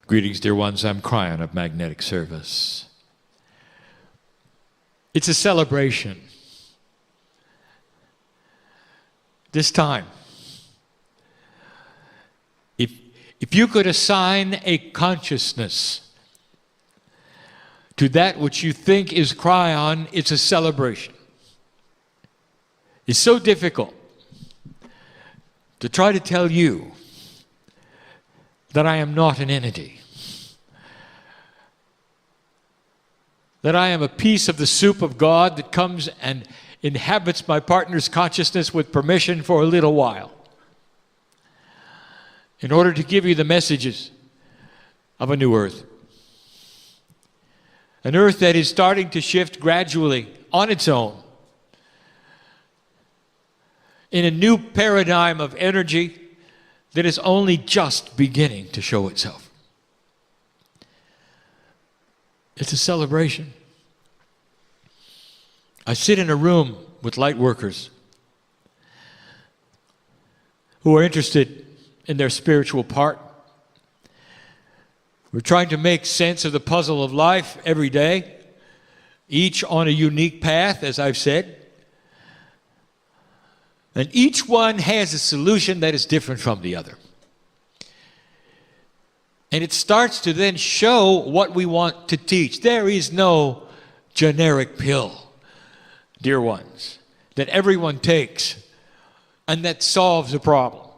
Greetings, dear ones. I'm Kryon of Magnetic Service. It's a celebration. This time, if you could assign a consciousness to that which you think is Kryon, it's a celebration. It's so difficult to try to tell you that I am not an entity, that I am a piece of the soup of God that comes and inhabits my partner's consciousness with permission for a little while, in order to give you the messages of a new earth. An earth that is starting to shift gradually on its own in a new paradigm of energy that is only just beginning to show itself. It's a celebration. I sit in a room with light workers who are interested in their spiritual part. We're trying to make sense of the puzzle of life every day, each on a unique path, as I've said. And each one has a solution that is different from the other. And it starts to then show what we want to teach. There is no generic pill, dear ones, that everyone takes and that solves a problem.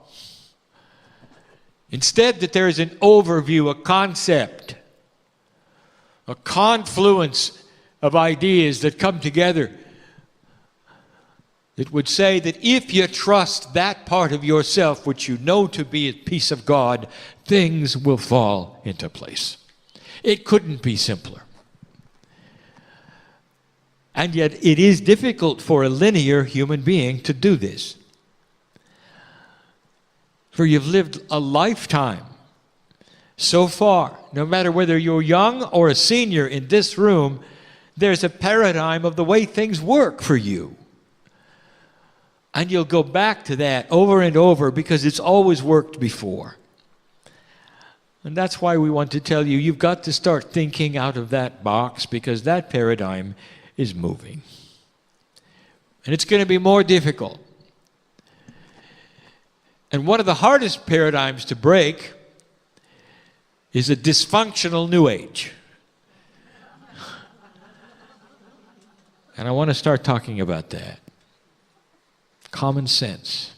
Instead, that there is an overview, a concept, a confluence of ideas that come together. It would say that if you trust that part of yourself which you know to be a piece of God, things will fall into place. It couldn't be simpler. And yet it is difficult for a linear human being to do this. For you've lived a lifetime so far, no matter whether you're young or a senior in this room, there's a paradigm of the way things work for you. And you'll go back to that over and over because it's always worked before. And that's why we want to tell you, you've got to start thinking out of that box, because that paradigm is moving. And it's going to be more difficult. And one of the hardest paradigms to break is a dysfunctional New Age. And I want to start talking about that. Common sense.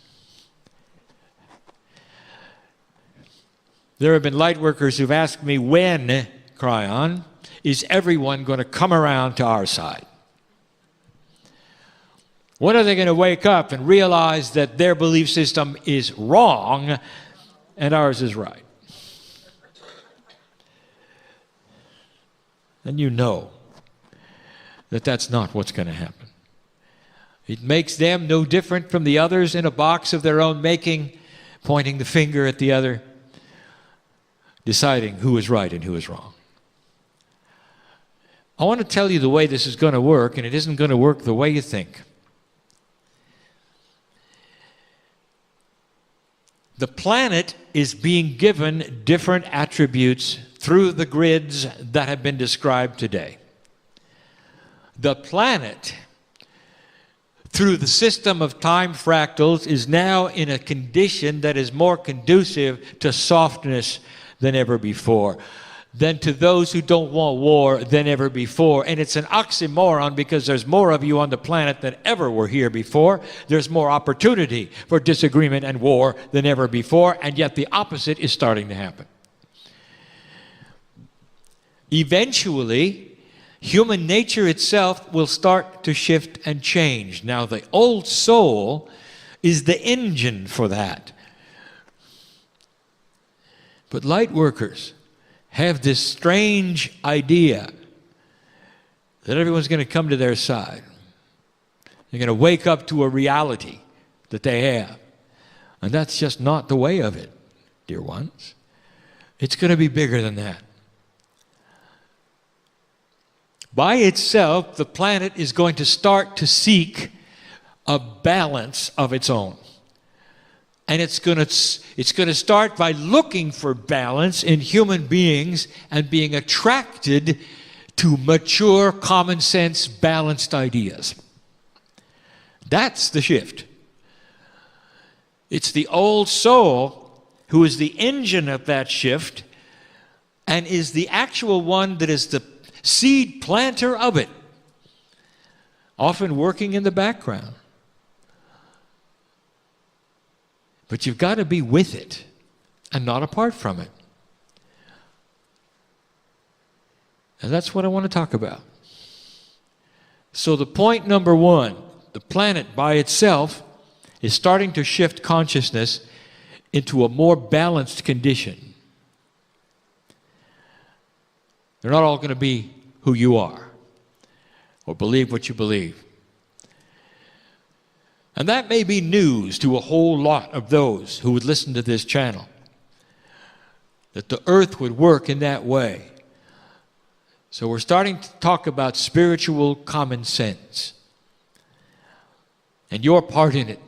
There have been light workers who've asked me, when, Kryon, is everyone going to come around to our side? When are they going to wake up and realize that their belief system is wrong and ours is right? And you know that that's not what's going to happen. It makes them no different from the others in a box of their own making, pointing the finger at the other, deciding who is right and who is wrong. I want to tell you the way this is going to work, and it isn't going to work the way you think. The planet is being given different attributes through the grids that have been described today. The planet, through the system of time fractals, is now in a condition that is more conducive to softness than ever before, than to those who don't want war than ever before. And it's an oxymoron, because there's more of you on the planet than ever were here before. There's more opportunity for disagreement and war than ever before, and yet the opposite is starting to happen. Eventually, human nature itself will start to shift and change. Now, the old soul is the engine for that. But light workers have this strange idea that everyone's going to come to their side. They're going to wake up to a reality that they have. And that's just not the way of it, dear ones. It's going to be bigger than that. By itself, the planet is going to start to seek a balance of its own. And it's going to start by looking for balance in human beings and being attracted to mature, common sense, balanced ideas. That's the shift. It's the old soul who is the engine of that shift and is the actual one that is the seed planter of it, often working in the background. But you've got to be with it and not apart from it. And that's what I want to talk about. So the point number one, the planet by itself is starting to shift consciousness into a more balanced condition. They're not all going to be who you are or believe what you believe. And that may be news to a whole lot of those who would listen to this channel, that the earth would work in that way. So we're starting to talk about spiritual common sense and your part in it.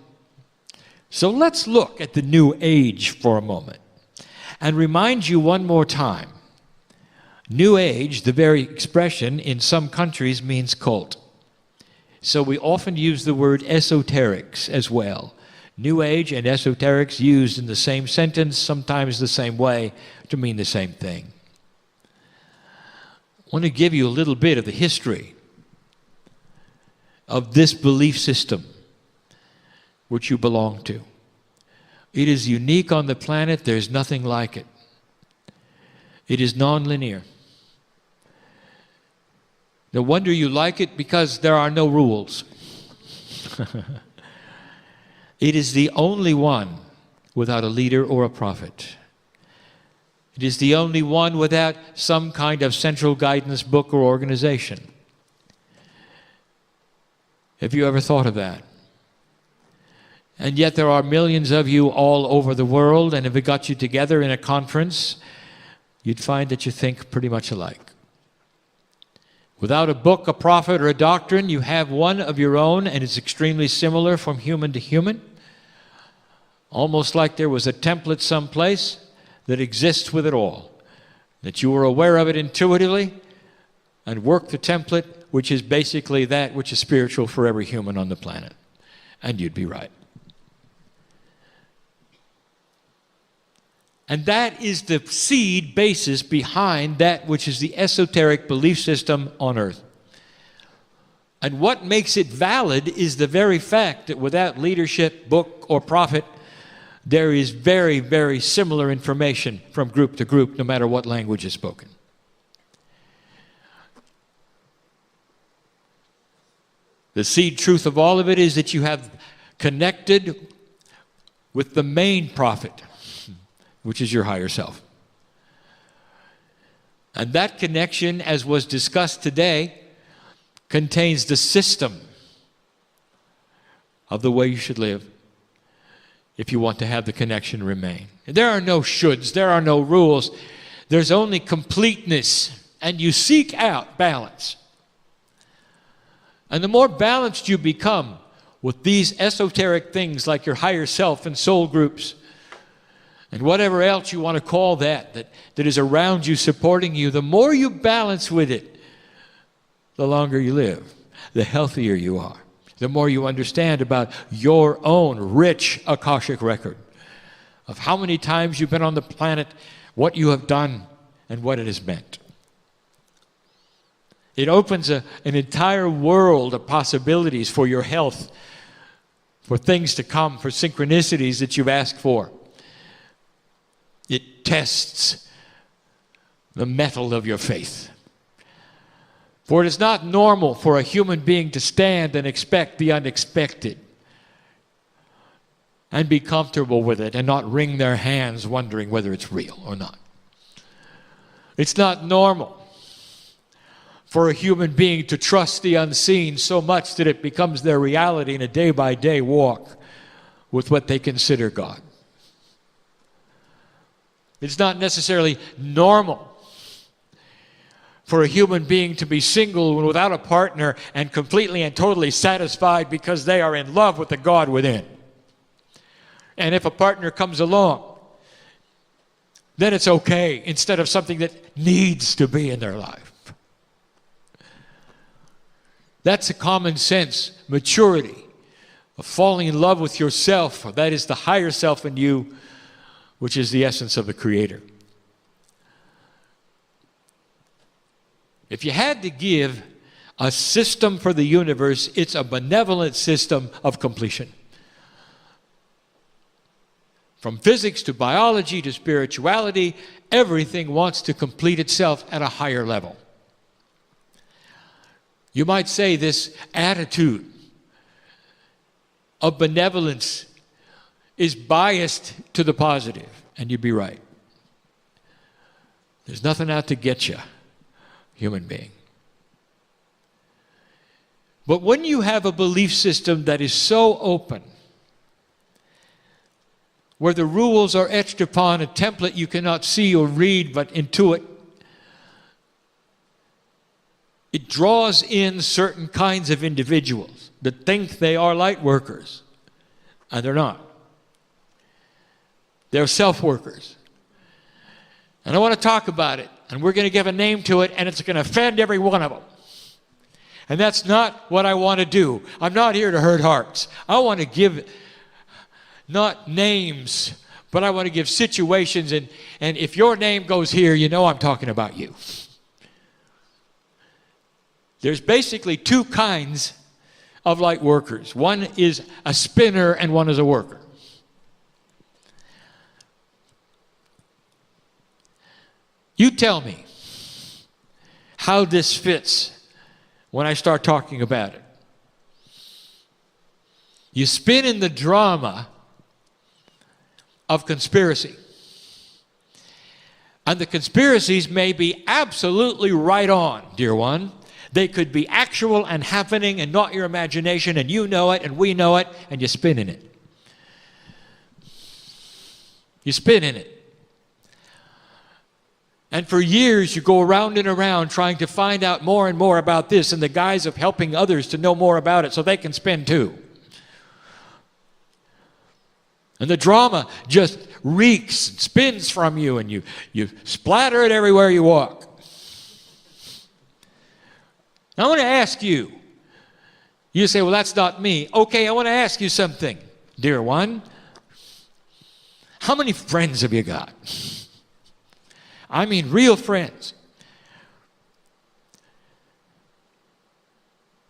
So let's look at the New Age for a moment and remind you one more time. New Age, the very expression in some countries, means cult. So we often use the word esoterics as well. New Age and esoterics used in the same sentence, sometimes the same way, to mean the same thing. I want to give you a little bit of the history of this belief system which you belong to. It is unique on the planet. There's nothing like it. It is nonlinear. No wonder you like it, because there are no rules. It is the only one without a leader or a prophet. It is the only one without some kind of central guidance book or organization. Have you ever thought of that? And yet there are millions of you all over the world, and if it got you together in a conference, you'd find that you think pretty much alike. Without a book, a prophet, or a doctrine, you have one of your own, and it's extremely similar from human to human. Almost like there was a template someplace that exists with it all, that you are aware of it intuitively and work the template, which is basically that which is spiritual for every human on the planet. And you'd be right. And that is the seed basis behind that which is the esoteric belief system on earth. And what makes it valid is the very fact that without leadership, book, or prophet, there is very, very similar information from group to group, no matter what language is spoken. The seed truth of all of it is that you have connected with the main prophet, which is your higher self. And that connection, as was discussed today, contains the system of the way you should live if you want to have the connection remain. There are no shoulds, there are no rules. There's only completeness, and you seek out balance. And the more balanced you become with these esoteric things like your higher self and soul groups, and whatever else you want to call that is around you, supporting you, the more you balance with it, the longer you live, the healthier you are, the more you understand about your own rich Akashic record of how many times you've been on the planet, what you have done, and what it has meant. It opens an entire world of possibilities for your health, for things to come, for synchronicities that you've asked for. It tests the metal of your faith. For it is not normal for a human being to stand and expect the unexpected and be comfortable with it and not wring their hands wondering whether it's real or not. It's not normal for a human being to trust the unseen so much that it becomes their reality in a day-by-day walk with what they consider God. It's not necessarily normal for a human being to be single and without a partner and completely and totally satisfied because they are in love with the God within. And if a partner comes along, then it's okay instead of something that needs to be in their life. That's a common sense maturity of falling in love with yourself. That is the higher self in you, which is the essence of the Creator. If you had to give a system for the universe, it's a benevolent system of completion. From physics to biology to spirituality, everything wants to complete itself at a higher level. You might say this attitude of benevolence is biased to the positive, and you'd be right. There's nothing out to get you, human being. But when you have a belief system that is so open, where the rules are etched upon a template you cannot see or read but intuit, it draws in certain kinds of individuals that think they are light workers, and they're not. They're self-workers. And I want to talk about it, and we're going to give a name to it, and it's going to offend every one of them. And that's not what I want to do. I'm not here to hurt hearts. I want to give not names, but I want to give situations, and if your name goes here, you know I'm talking about you. There's basically two kinds of light workers. One is a spinner and one is a worker. You tell me how this fits when I start talking about it. You spin in the drama of conspiracy. And the conspiracies may be absolutely right on, dear one. They could be actual and happening and not your imagination, and you know it and we know it, and you spin in it. You spin in it. And for years you go around and around trying to find out more and more about this in the guise of helping others to know more about it so they can spin too. And the drama just reeks and spins from you, and you splatter it everywhere you walk. I want to ask you. You say, well, that's not me. Okay, I want to ask you something, dear one. How many friends have you got? I mean real friends.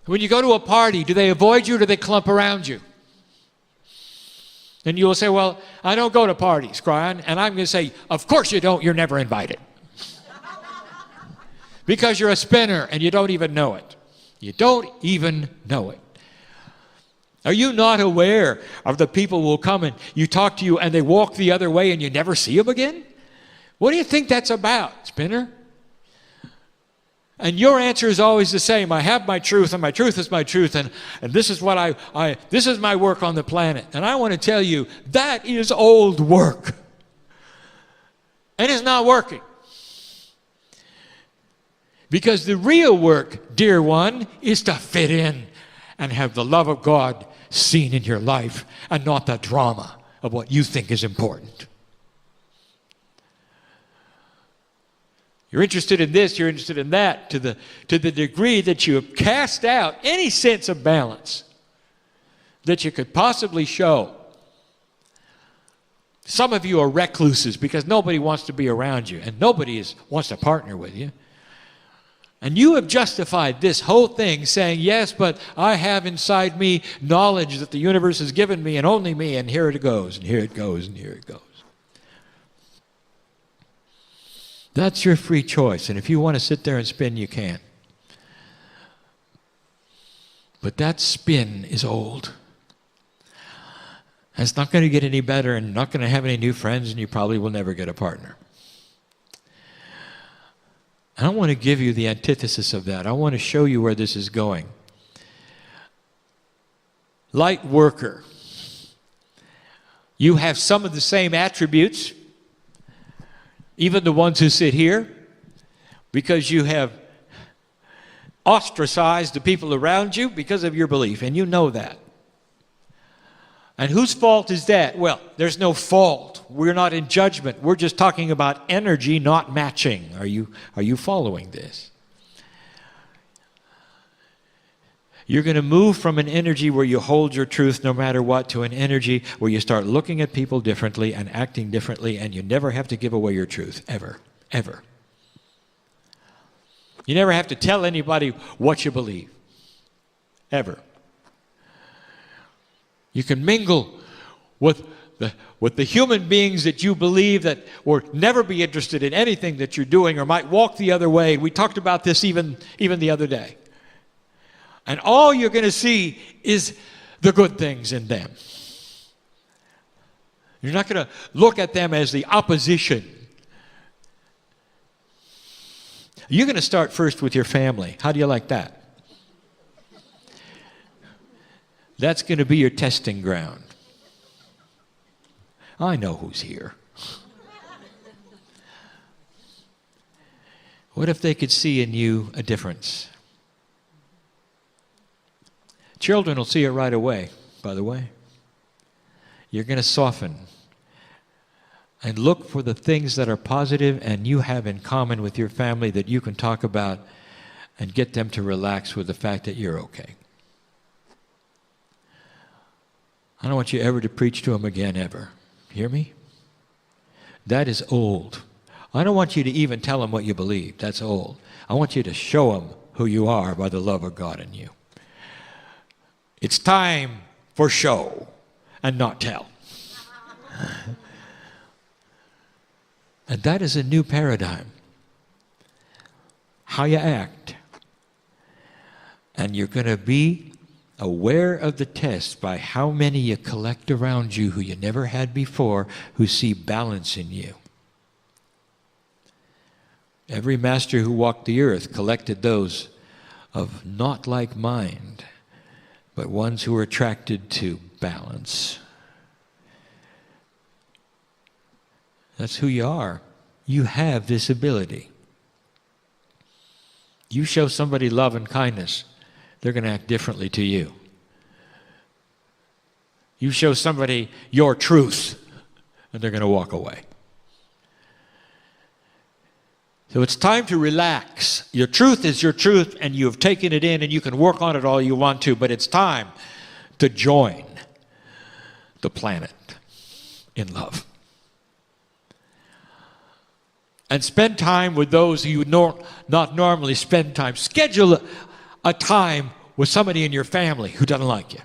When you go to a party, do they avoid you or do they clump around you? And you will say, well, I don't go to parties, Kryon. And I'm going to say, of course you don't. You're never invited. Because you're a spinner and you don't even know it. You don't even know it. Are you not aware of the people who will come and you talk to you and they walk the other way and you never see them again? What do you think that's about, spinner? And your answer is always the same. I have my truth, and my truth is my truth, and this is what this is my work on the planet. And I want to tell you, that is old work. And it's not working. Because the real work, dear one, is to fit in and have the love of God seen in your life and not the drama of what you think is important. You're interested in this, you're interested in that, to the degree that you have cast out any sense of balance that you could possibly show. Some of you are recluses because nobody wants to be around you and nobody wants to partner with you. And you have justified this whole thing saying, yes, but I have inside me knowledge that the universe has given me and only me, and here it goes, and here it goes, and here it goes. That's your free choice, and if you want to sit there and spin, you can. But that spin is old. And it's not going to get any better, and not going to have any new friends, and you probably will never get a partner. I don't want to give you the antithesis of that. I want to show you where this is going. Light worker. You have some of the same attributes, even the ones who sit here, because you have ostracized the people around you because of your belief, and you know that. And whose fault is that? Well, there's no fault. We're not in judgment. We're just talking about energy not matching. Are you following this? You're going to move from an energy where you hold your truth no matter what to an energy where you start looking at people differently and acting differently, and you never have to give away your truth, ever, ever. You never have to tell anybody what you believe, ever. You can mingle with the human beings that you believe that will never be interested in anything that you're doing or might walk the other way. We talked about this even the other day. And all you're going to see is the good things in them. You're not going to look at them as the opposition. You're going to start first with your family. How do you like that? That's going to be your testing ground. I know who's here. What if they could see in you a difference? Children will see it right away, by the way. You're going to soften and look for the things that are positive and you have in common with your family that you can talk about and get them to relax with the fact that you're okay. I don't want you ever to preach to them again, ever. Hear me? That is old. I don't want you to even tell them what you believe. That's old. I want you to show them who you are by the love of God in you. It's time for show and not tell. And that is a new paradigm. How you act. And you're going to be aware of the test by how many you collect around you who you never had before, who see balance in you. Every master who walked the earth collected those of not like mind, but ones who are attracted to balance. That's who you are. You have this ability. You show somebody love and kindness, they're going to act differently to you. You show somebody your truth, and they're going to walk away. So it's time to relax. Your truth is your truth, and you have taken it in, and you can work on it all you want to, but it's time to join the planet in love. And spend time with those who you would not normally spend time. Schedule a time with somebody in your family who doesn't like you.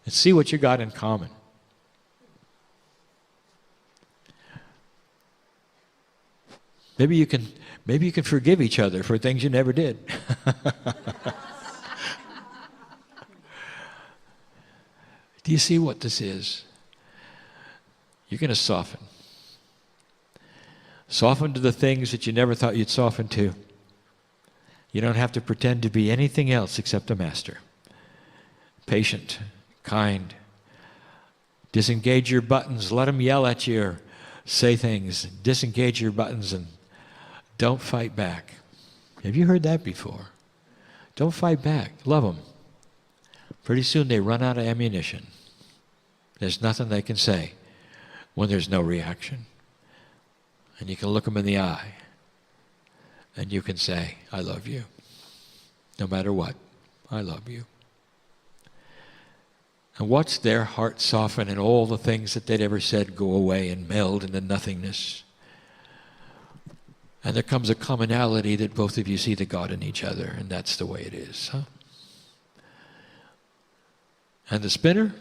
And see what you got in common. Maybe you can forgive each other for things you never did. Do you see what this is? You're going to soften. Soften to the things that you never thought you'd soften to. You don't have to pretend to be anything else except a master. Patient, kind. Disengage your buttons. Let them yell at you or say things. Disengage your buttons and don't fight back. Have you heard that before? Don't fight back. Love them. Pretty soon they run out of ammunition. There's nothing they can say when there's no reaction. And you can look them in the eye and you can say, I love you. No matter what, I love you. And watch their heart soften and all the things that they'd ever said go away and meld into nothingness. And there comes a commonality that both of you see the God in each other, and that's the way it is. Huh? And the spinner?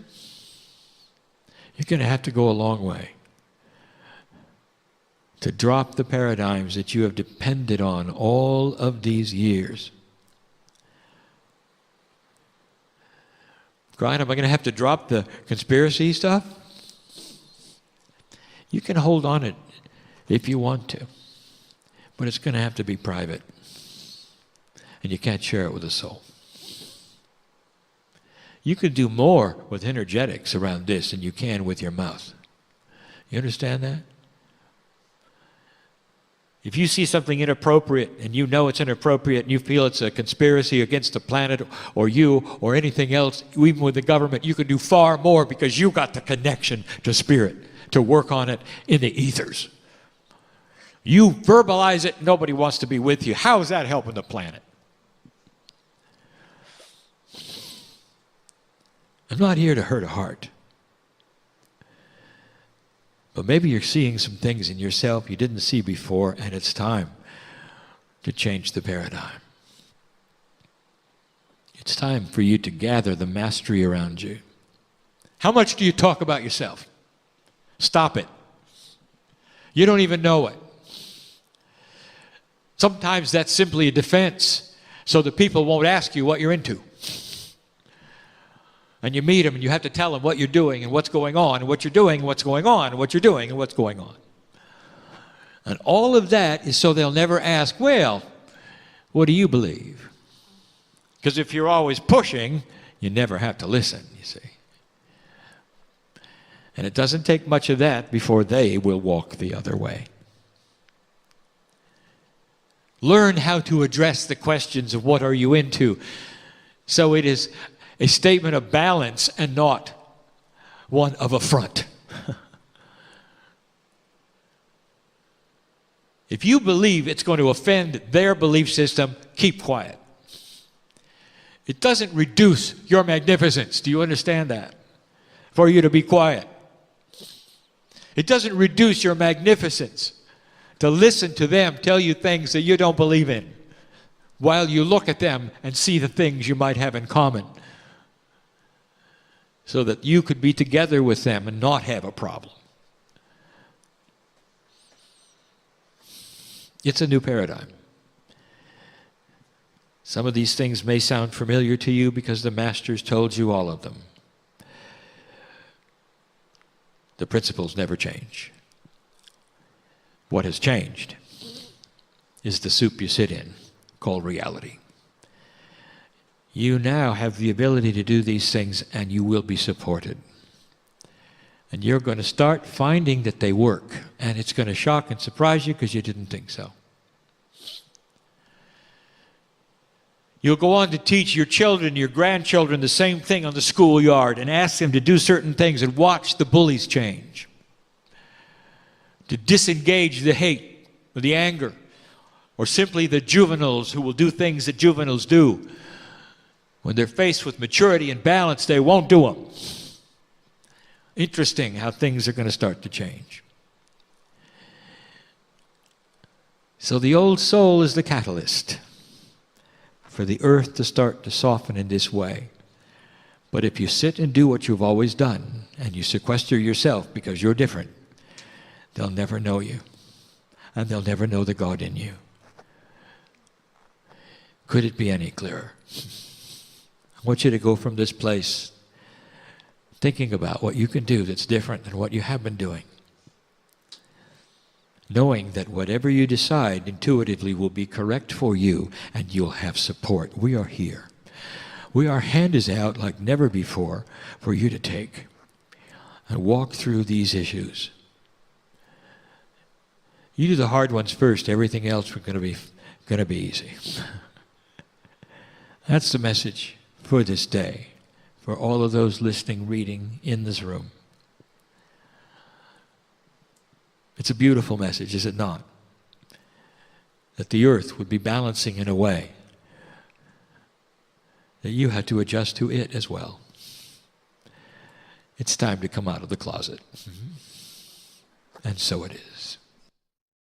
You're going to have to go a long way to drop the paradigms that you have depended on all of these years. Kryon, am I going to have to drop the conspiracy stuff? You can hold on it if you want to, but it's going to have to be private, and you can't share it with a soul. You could do more with energetics around this than you can with your mouth. You understand that? If you see something inappropriate and you know it's inappropriate and you feel it's a conspiracy against the planet or you or anything else, even with the government, you can do far more because you got the connection to spirit to work on it in the ethers. You verbalize it, nobody wants to be with you. How is that helping the planet? I'm not here to hurt a heart. But maybe you're seeing some things in yourself you didn't see before, and it's time to change the paradigm. It's time for you to gather the mastery around you. How much do you talk about yourself? Stop it. You don't even know it. Sometimes that's simply a defense so that people won't ask you what you're into. And you meet them and you have to tell them what you're doing and what's going on and what you're doing and what's going on and what you're doing and what's going on. And all of that is so they'll never ask, well, what do you believe? Because if you're always pushing, you never have to listen, you see. And it doesn't take much of that before they will walk the other way. Learn how to address the questions of what are you into. So it is a statement of balance and not one of affront. If you believe it's going to offend their belief system, keep quiet. It doesn't reduce your magnificence. Do you understand that? For you to be quiet. It doesn't reduce your magnificence to listen to them tell you things that you don't believe in while you look at them and see the things you might have in common, so that you could be together with them and not have a problem. It's a new paradigm. Some of these things may sound familiar to you because the Masters told you all of them. The principles never change. What has changed is the soup you sit in, called reality. You now have the ability to do these things, and you will be supported. And you're going to start finding that they work, and it's going to shock and surprise you because you didn't think so. You'll go on to teach your children, your grandchildren the same thing on the schoolyard and ask them to do certain things and watch the bullies change. To disengage the hate or the anger, or simply the juveniles who will do things that juveniles do. When they're faced with maturity and balance, they won't do them. Interesting how things are going to start to change. So the old soul is the catalyst for the earth to start to soften in this way. But if you sit and do what you've always done, and you sequester yourself because you're different, they'll never know you, and they'll never know the God in you. Could it be any clearer? I want you to go from this place thinking about what you can do that's different than what you have been doing. Knowing that whatever you decide intuitively will be correct for you, and you'll have support. We are here. Our hand is out like never before for you to take and walk through these issues. You do the hard ones first. Everything else is going to be easy. That's the message for this day, for all of those listening, reading in this room. It's a beautiful message, is it not? That the earth would be balancing in a way that you had to adjust to it as well. It's time to come out of the closet. And so it is.